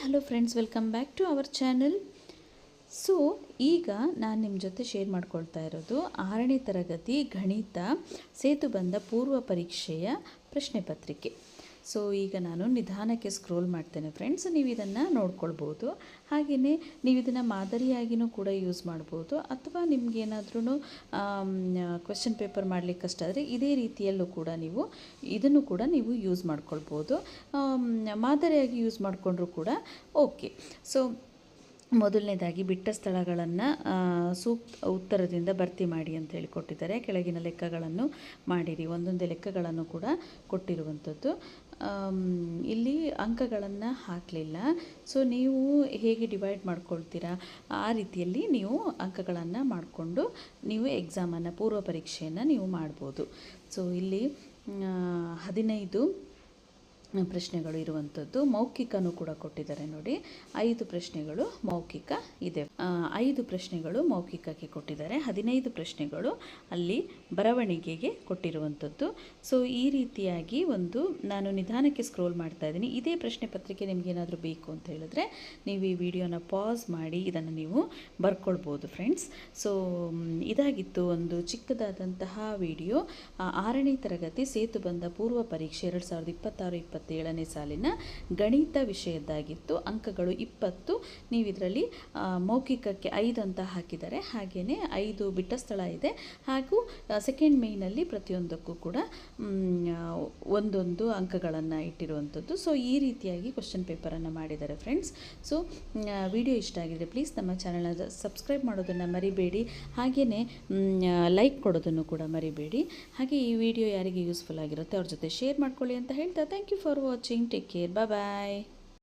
Hello friends, welcome back to our channel. So ಈಗ ನಾನು ನಿಮ್ಮ ಜೊತೆ ಶೇರ್ ಮಾಡ್ಕೊಳ್ತಾ ಇರೋದು 6ನೇ ತರಗತಿ ಗಣಿತ ಸೇತುಬಂಧ ಪೂರ್ವ ಪರೀಕ್ಷೆಯ ಪ್ರಶ್ನೆ ಪತ್ರಿಕೆ. ಸೊ ಈಗ ನಾನು ನಿಧಾನಕ್ಕೆ ಸ್ಕ್ರೋಲ್ ಮಾಡ್ತೇನೆ ಫ್ರೆಂಡ್ಸ್, ನೀವು ಇದನ್ನು ನೋಡ್ಕೊಳ್ಬೋದು. ಹಾಗೆಯೇ ನೀವು ಇದನ್ನು ಮಾದರಿಯಾಗಿಯೂ ಕೂಡ ಯೂಸ್ ಮಾಡ್ಬೋದು, ಅಥವಾ ನಿಮಗೇನಾದ್ರೂ ಕ್ವೆಶ್ಚನ್ ಪೇಪರ್ ಮಾಡಲಿಕ್ಕೆ ಕಷ್ಟ ಆದರೆ ಇದೇ ರೀತಿಯಲ್ಲೂ ಕೂಡ ಇದನ್ನು ಕೂಡ ನೀವು ಯೂಸ್ ಮಾಡ್ಕೊಳ್ಬೋದು. ಮಾದರಿಯಾಗಿ ಯೂಸ್ ಮಾಡಿಕೊಂಡ್ರೂ ಕೂಡ ಓಕೆ. ಸೊ ಮೊದಲನೇದಾಗಿ ಬಿಟ್ಟ ಸ್ಥಳಗಳನ್ನು ಸೂಕ್ತ ಉತ್ತರದಿಂದ ಭರ್ತಿ ಮಾಡಿ ಅಂತ ಹೇಳಿ ಕೊಟ್ಟಿದ್ದಾರೆ. ಕೆಳಗಿನ ಲೆಕ್ಕಗಳನ್ನು ಮಾಡಿರಿ, ಒಂದೊಂದೇ ಲೆಕ್ಕಗಳನ್ನು ಕೂಡ ಕೊಟ್ಟಿರುವಂಥದ್ದು. ಇಲ್ಲಿ ಅಂಕಗಳನ್ನು ಹಾಕಲಿಲ್ಲ. ಸೊ ನೀವು ಹೇಗೆ ಡಿವೈಡ್ ಮಾಡ್ಕೊಳ್ತೀರಾ ಆ ರೀತಿಯಲ್ಲಿ ನೀವು ಅಂಕಗಳನ್ನು ಮಾಡಿಕೊಂಡು ನೀವು ಎಕ್ಸಾಮನ್ನು ಪೂರ್ವ ಪರೀಕ್ಷೆಯನ್ನು ನೀವು ಮಾಡ್ಬೋದು. ಸೊ ಇಲ್ಲಿ 15 ಪ್ರಶ್ನೆಗಳು ಇರುವಂಥದ್ದು. ಮೌಖಿಕನೂ ಕೂಡ ಕೊಟ್ಟಿದ್ದಾರೆ ನೋಡಿ. 5 ಪ್ರಶ್ನೆಗಳು ಮೌಖಿಕ ಇದೆ, 5 ಪ್ರಶ್ನೆಗಳು ಮೌಖಿಕಕ್ಕೆ ಕೊಟ್ಟಿದ್ದಾರೆ. 15 ಪ್ರಶ್ನೆಗಳು ಅಲ್ಲಿ ಬರವಣಿಗೆಗೆ ಕೊಟ್ಟಿರುವಂಥದ್ದು. ಸೊ ಈ ರೀತಿಯಾಗಿ ನಾನು ನಿಧಾನಕ್ಕೆ ಸ್ಕ್ರೋಲ್ ಮಾಡ್ತಾ ಇದ್ದೀನಿ. ಇದೇ ಪ್ರಶ್ನೆ ಪತ್ರಿಕೆ ನಿಮಗೇನಾದರೂ ಬೇಕು ಅಂತ ಹೇಳಿದ್ರೆ ನೀವು ಈ ವಿಡಿಯೋನ ಪಾಸ್ ಮಾಡಿ ಇದನ್ನು ನೀವು ಬರ್ಕೊಳ್ಬೋದು ಫ್ರೆಂಡ್ಸ್. ಸೊ ಇದಾಗಿತ್ತು ಒಂದು ಚಿಕ್ಕದಾದಂತಹ ವಿಡಿಯೋ. 6ನೇ ತರಗತಿ ಸೇತುಬಂಧ ಪೂರ್ವ ಪರೀಕ್ಷೆ 2026-27 ಸಾಲಿನ ಗಣಿತ ವಿಷಯದ್ದಾಗಿತ್ತು. ಅಂಕಗಳು 20. ನೀವು ಇದರಲ್ಲಿ ಮೌಖಿಕಕ್ಕೆ 5 ಅಂತ ಹಾಕಿದ್ದಾರೆ. ಹಾಗೆಯೇ 5 ಬಿಟ್ಟ ಸ್ಥಳ ಇದೆ. ಹಾಗೂ ಸೆಕೆಂಡ್ ಮೇಯ್ನಲ್ಲಿ ಪ್ರತಿಯೊಂದಕ್ಕೂ ಕೂಡ ಒಂದೊಂದು ಅಂಕಗಳನ್ನು ಇಟ್ಟಿರುವಂಥದ್ದು. ಸೊ ಈ ರೀತಿಯಾಗಿ ಕ್ವಶನ್ ಪೇಪರನ್ನು ಮಾಡಿದ್ದಾರೆ ಫ್ರೆಂಡ್ಸ್. ಸೊ ವಿಡಿಯೋ ಇಷ್ಟ ಆಗಿದ್ರೆ ಪ್ಲೀಸ್ ನಮ್ಮ ಚಾನಲ್ನ ಸಬ್ಸ್ಕ್ರೈಬ್ ಮಾಡೋದನ್ನು ಮರಿಬೇಡಿ. ಹಾಗೆಯೇ ಲೈಕ್ ಕೊಡೋದನ್ನು ಕೂಡ ಮರಿಬೇಡಿ. ಹಾಗೆ ಈ ವಿಡಿಯೋ ಯಾರಿಗೆ ಯೂಸ್ಫುಲ್ ಆಗಿರುತ್ತೆ ಅವ್ರ ಜೊತೆ ಶೇರ್ ಮಾಡ್ಕೊಳ್ಳಿ ಅಂತ ಹೇಳ್ತಾ thank you for watching. Take care. Bye.